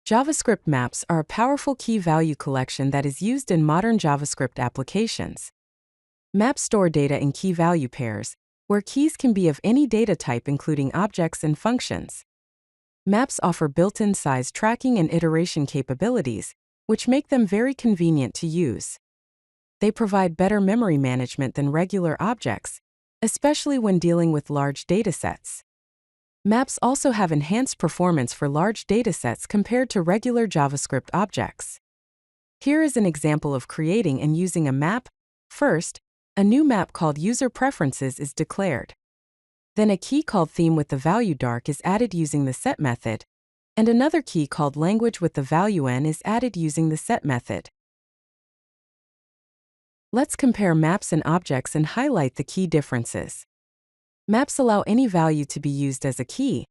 JavaScript maps are a powerful key-value collection that is used in modern JavaScript applications. Maps store data in key-value pairs, where keys can be of any data type including objects and functions. Maps offer built-in size tracking and iteration capabilities, which make them very convenient to use. They provide better memory management than regular objects, especially when dealing with large datasets. Maps also have enhanced performance for large datasets compared to regular JavaScript objects. Here is an example of creating and using a map. First, a new map called User Preferences is declared. Then a key called Theme with the value dark is added using the set method, and another key called Language with the value n is added using the set method. Let's compare maps and objects and highlight the key differences. Maps allow any value to be used as a key,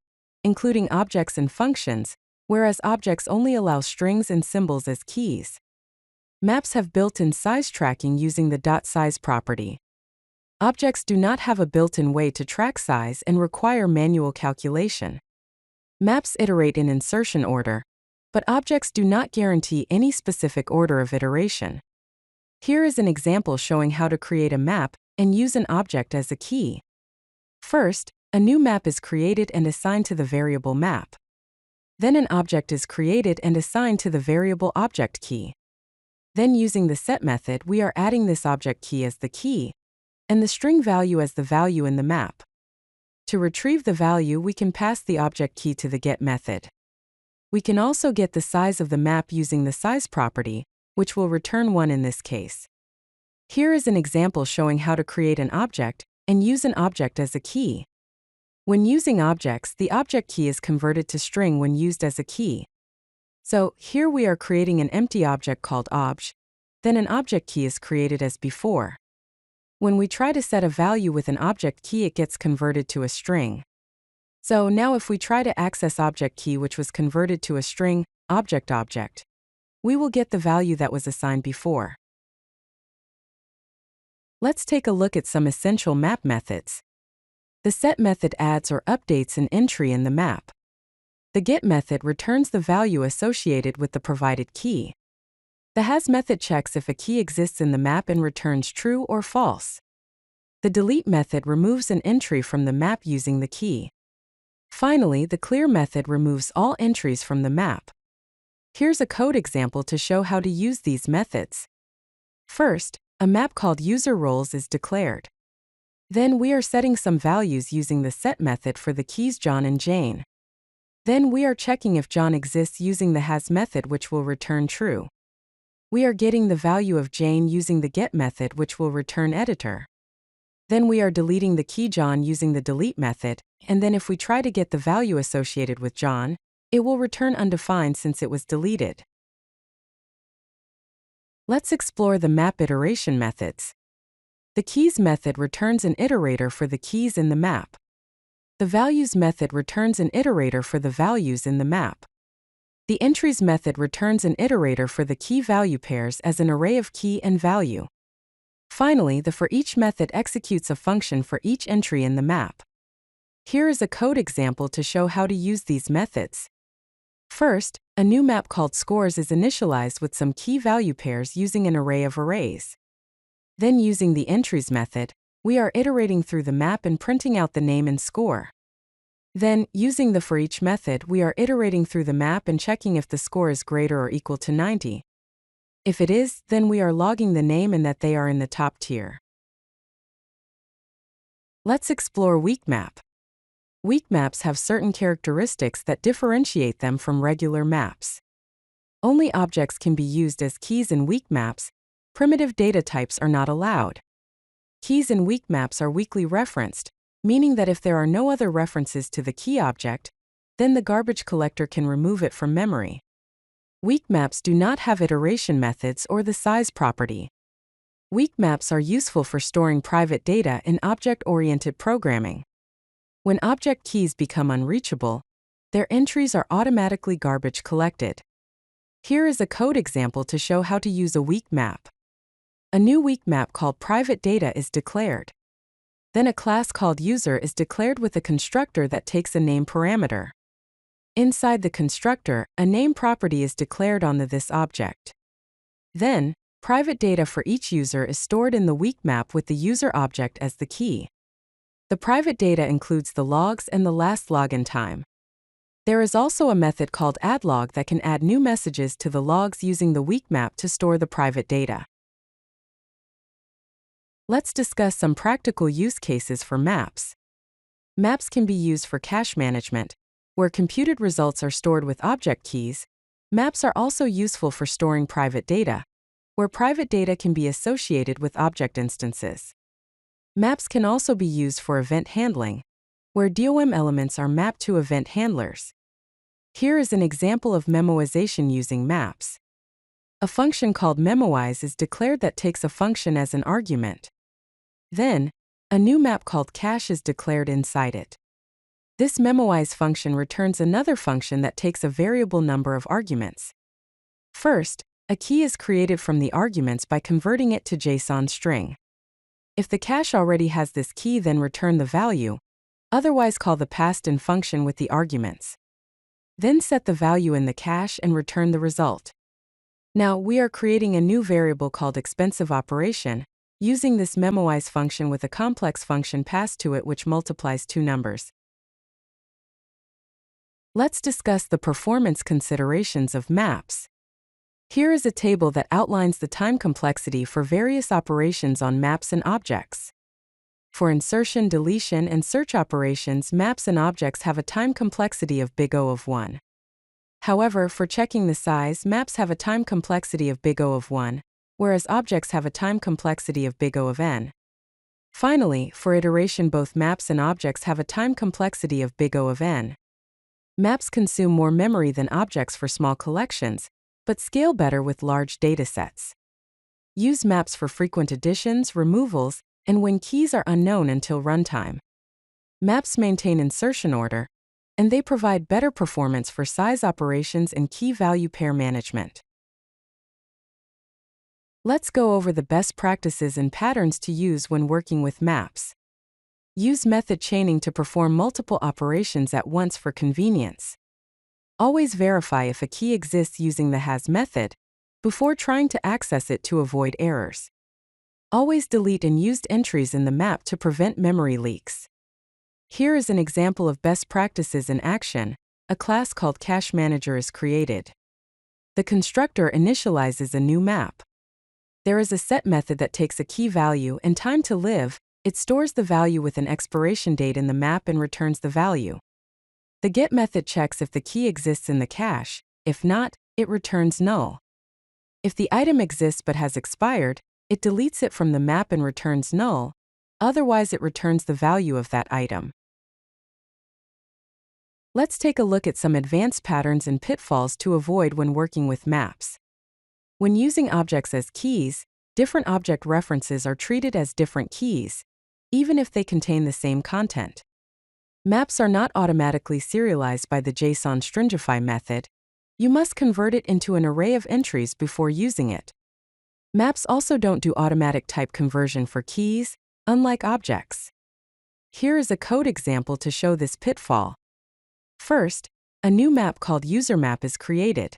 including objects and functions, whereas objects only allow strings and symbols as keys. Maps have built-in size tracking using the .size property. Objects do not have a built-in way to track size and require manual calculation. Maps iterate in insertion order, but objects do not guarantee any specific order of iteration. Here is an example showing how to create a map and use an object as a key. First, a new map is created and assigned to the variable map. Then an object is created and assigned to the variable object key. Then using the set method, we are adding this object key as the key, and the string value as the value in the map. To retrieve the value, we can pass the object key to the get method. We can also get the size of the map using the size property, which will return 1 in this case. Here is an example showing how to create an object and use an object as a key. When using objects, the object key is converted to string when used as a key. So, here we are creating an empty object called obj, then an object key is created as before. When we try to set a value with an object key, it gets converted to a string. So now if we try to access object key which was converted to a string, object, we will get the value that was assigned before. Let's take a look at some essential map methods. The set method adds or updates an entry in the map. The get method returns the value associated with the provided key. The has method checks if a key exists in the map and returns true or false. The delete method removes an entry from the map using the key. Finally, the clear method removes all entries from the map. Here's a code example to show how to use these methods. First, a map called user roles is declared. Then we are setting some values using the set method for the keys John and Jane. Then we are checking if John exists using the has method, which will return true. We are getting the value of Jane using the get method, which will return editor. Then we are deleting the key John using the delete method, and then if we try to get the value associated with John, it will return undefined since it was deleted. Let's explore the map iteration methods. The keys method returns an iterator for the keys in the map. The values method returns an iterator for the values in the map. The entries method returns an iterator for the key value pairs as an array of key and value. Finally, the for each method executes a function for each entry in the map. Here is a code example to show how to use these methods. First, a new map called scores is initialized with some key value pairs using an array of arrays. Then using the entries method, we are iterating through the map and printing out the name and score. Then, using the for each method, we are iterating through the map and checking if the score is greater or equal to 90. If it is, then we are logging the name and that they are in the top tier. Let's explore weak map. Weak maps have certain characteristics that differentiate them from regular maps. Only objects can be used as keys in weak maps. Primitive data types are not allowed. Keys in weak maps are weakly referenced, meaning that if there are no other references to the key object, then the garbage collector can remove it from memory. Weak maps do not have iteration methods or the size property. Weak maps are useful for storing private data in object-oriented programming. When object keys become unreachable, their entries are automatically garbage collected. Here is a code example to show how to use a weak map. A new weak map called private data is declared. Then a class called user is declared with a constructor that takes a name parameter. Inside the constructor, a name property is declared on the this object. Then, private data for each user is stored in the weak map with the user object as the key. The private data includes the logs and the last login time. There is also a method called addLog that can add new messages to the logs using the weak map to store the private data. Let's discuss some practical use cases for maps. Maps can be used for cache management, where computed results are stored with object keys. Maps are also useful for storing private data, where private data can be associated with object instances. Maps can also be used for event handling, where DOM elements are mapped to event handlers. Here is an example of memoization using maps. A function called memoize is declared that takes a function as an argument. Then, a new map called cache is declared inside it. This memoize function returns another function that takes a variable number of arguments. First, a key is created from the arguments by converting it to JSON string. If the cache already has this key, then return the value, otherwise call the passed-in function with the arguments. Then set the value in the cache and return the result. Now we are creating a new variable called expensive operation, using this memoize function with a complex function passed to it which multiplies two numbers. Let's discuss the performance considerations of maps. Here is a table that outlines the time complexity for various operations on maps and objects. For insertion, deletion, and search operations, maps and objects have a time complexity of big O of 1. However, for checking the size, maps have a time complexity of big O of 1, whereas objects have a time complexity of big O of n. Finally, for iteration, both maps and objects have a time complexity of big O of n. Maps consume more memory than objects for small collections, but scale better with large datasets. Use maps for frequent additions, removals, and when keys are unknown until runtime. Maps maintain insertion order, and they provide better performance for size operations and key value pair management. Let's go over the best practices and patterns to use when working with maps. Use method chaining to perform multiple operations at once for convenience. Always verify if a key exists using the has method before trying to access it to avoid errors. Always delete unused entries in the map to prevent memory leaks. Here is an example of best practices in action. A class called Cache Manager is created. The constructor initializes a new map. There is a set method that takes a key value and time to live. It stores the value with an expiration date in the map and returns the value. The get method checks if the key exists in the cache. If not, it returns null. If the item exists but has expired, it deletes it from the map and returns null. Otherwise, it returns the value of that item. Let's take a look at some advanced patterns and pitfalls to avoid when working with maps. When using objects as keys, different object references are treated as different keys, even if they contain the same content. Maps are not automatically serialized by the JSON stringify method. You must convert it into an array of entries before using it. Maps also don't do automatic type conversion for keys, unlike objects. Here is a code example to show this pitfall. First, a new map called userMap is created.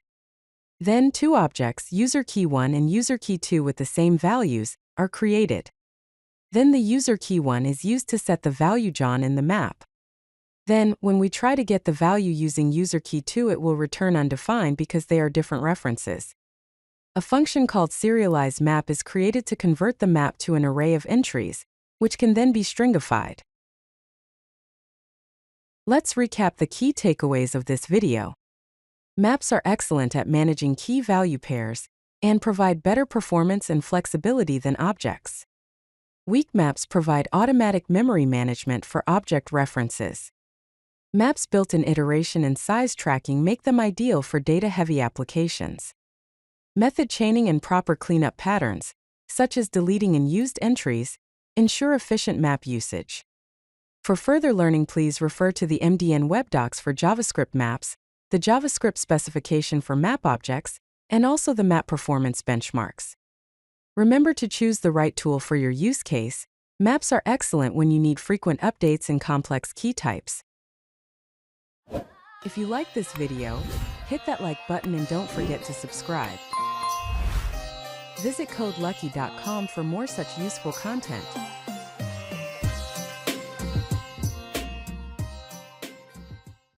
Then two objects, userKey1 and userKey2 with the same values, are created. Then the userKey1 is used to set the value John in the map. Then, when we try to get the value using userKey2, it will return undefined because they are different references. A function called serializeMap is created to convert the map to an array of entries, which can then be stringified. Let's recap the key takeaways of this video. Maps are excellent at managing key value pairs and provide better performance and flexibility than objects. Weak maps provide automatic memory management for object references. Maps built-in iteration and size tracking make them ideal for data-heavy applications. Method chaining and proper cleanup patterns, such as deleting unused entries, ensure efficient map usage. For further learning, please refer to the MDN web docs for JavaScript maps, the JavaScript specification for map objects, and also the map performance benchmarks. Remember to choose the right tool for your use case. Maps are excellent when you need frequent updates and complex key types. If you like this video, hit that like button and don't forget to subscribe. Visit CodeLucky.com for more such useful content.